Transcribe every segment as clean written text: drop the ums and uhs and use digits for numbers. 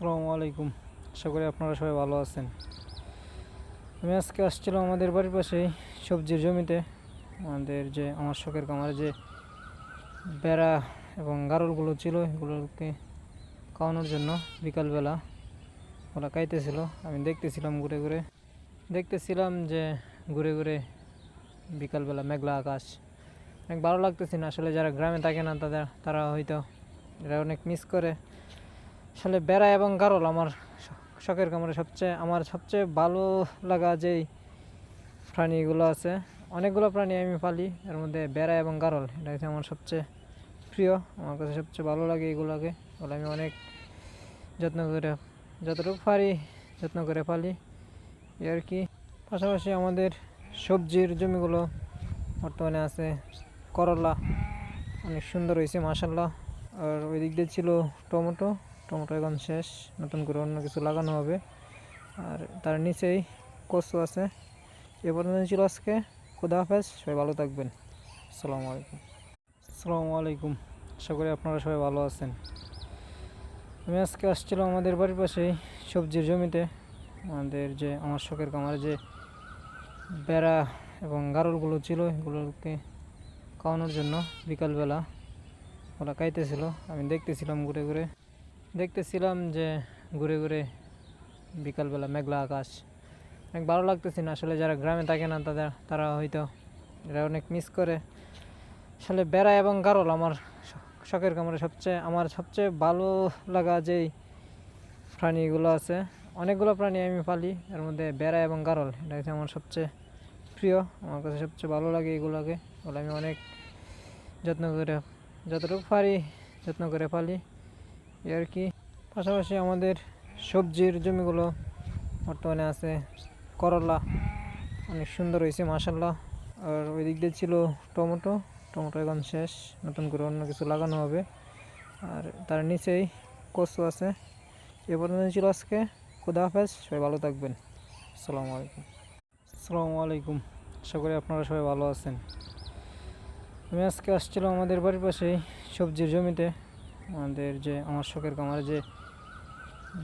আসসালামু আলাইকুম। আশা করি আপনারা সবাই ভালো আছেন। আমি আজকে আসছিলাম আমাদের বাড়ির পাশেই সবজির জমিতে। আমার শখের খামারে যে বেড়া এবং গারলগুলো ছিল এগুলোকে খাওয়ানোর জন্য বিকালবেলা ওরা খাইতেছিল। আমি দেখতেছিলাম যে ঘুরে ঘুরে বিকালবেলা মেঘলা আকাশ অনেক ভালো লাগতেছিল। আসলে যারা গ্রামে থাকে না তারা হয়তো এরা অনেক মিস করে। আসলে বেড়া এবং গারল আমার শখের খামারে আমার সবচেয়ে ভালো লাগা যেই প্রাণীগুলো আছে, অনেকগুলো প্রাণী আমি পালি, এর মধ্যে বেড়া এবং গারল এটা হচ্ছে আমার সবচেয়ে প্রিয়। আমার কাছে সবচেয়ে ভালো লাগে এগুলো আমি অনেক যত্ন করে, যতটুকু পারি যত্ন করে পালি আর কি। পাশাপাশি আমাদের সবজির জমিগুলো বর্তমানে আছে করলা, অনেক সুন্দর হয়েছে মাশাল্লাহ। আর ওই দিক দিয়ে ছিল টমেটো এখন শেষ, নতুন করে অন্য কিছু লাগানো হবে। আর তার নিচেই কচু আছে। এ পর্যন্ত ছিল আজকে। খুদা হাফেজ, সবাই ভালো থাকবেন। আসসালামু আলাইকুম। আশা করি আপনারা সবাই ভালো আছেন। আমি আজকে আসছিলাম আমাদের বাড়ির পাশেই সবজির জমিতে। আমার শখের খামারে যে বেড়া এবং গারলগুলো ছিল এগুলোকে খাওয়ানোর জন্য বিকালবেলা ওরা খাইতেছিল। আমি দেখতেছিলাম যে ঘুরে ঘুরে বিকালবেলা মেঘলা আকাশ অনেক ভালো লাগতেছিল। আসলে যারা গ্রামে থাকে না তারা হয়তো এরা অনেক মিস করে। আসলে বেড়া এবং গারল আমার শখের খামারে আমার সবচেয়ে ভালো লাগা যেই প্রাণীগুলো আছে, অনেকগুলো প্রাণী আমি পালি, এর মধ্যে বেড়া এবং গারল এটা হচ্ছে আমার সবচেয়ে প্রিয়। আমার কাছে সবচেয়ে ভালো লাগে এগুলোকে আমি অনেক যত্ন করে, যতটুকু পারি যত্ন করে পালি আর কি। পাশাপাশি আমাদের সবজির জমিগুলো বর্তমানে আছে করলা, অনেক সুন্দর হয়েছে মাশাল্লাহ। আর ওই দিক দিয়ে ছিল টমেটো এখন শেষ, নতুন করে অন্য কিছু লাগানো হবে। আর তার নিচেই কচু আছে। এ পর্যন্ত ছিল আজকে। খুদা হাফেজ, সবাই ভালো থাকবেন। আসসালামু আলাইকুম। আশা করি আপনারা সবাই ভালো আছেন। আমি আজকে আসছিলাম আমাদের বাড়ির পাশেই সবজির জমিতে। আমার শখের খামারে যে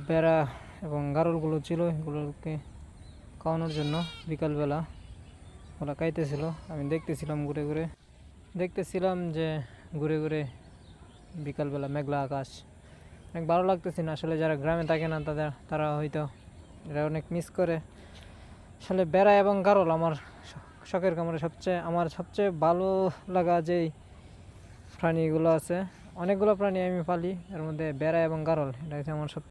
বেড়া এবং গারলগুলো ছিল এগুলোকে খাওয়ানোর জন্য বিকালবেলা ওরা খাইতেছিল। আমি দেখতেছিলাম যে ঘুরে ঘুরে বিকালবেলা মেঘলা আকাশ অনেক ভালো লাগতেছিল। আসলে যারা গ্রামে থাকে না তারা হয়তো এরা অনেক মিস করে। আসলে বেড়া এবং গারল আমার শখের খামারে আমার সবচেয়ে ভালো লাগা যেই প্রাণীগুলো আছে, অনেকগুলো প্রাণী আমি পালি, এর মধ্যে বেড়া এবং গারল এটা হচ্ছে আমার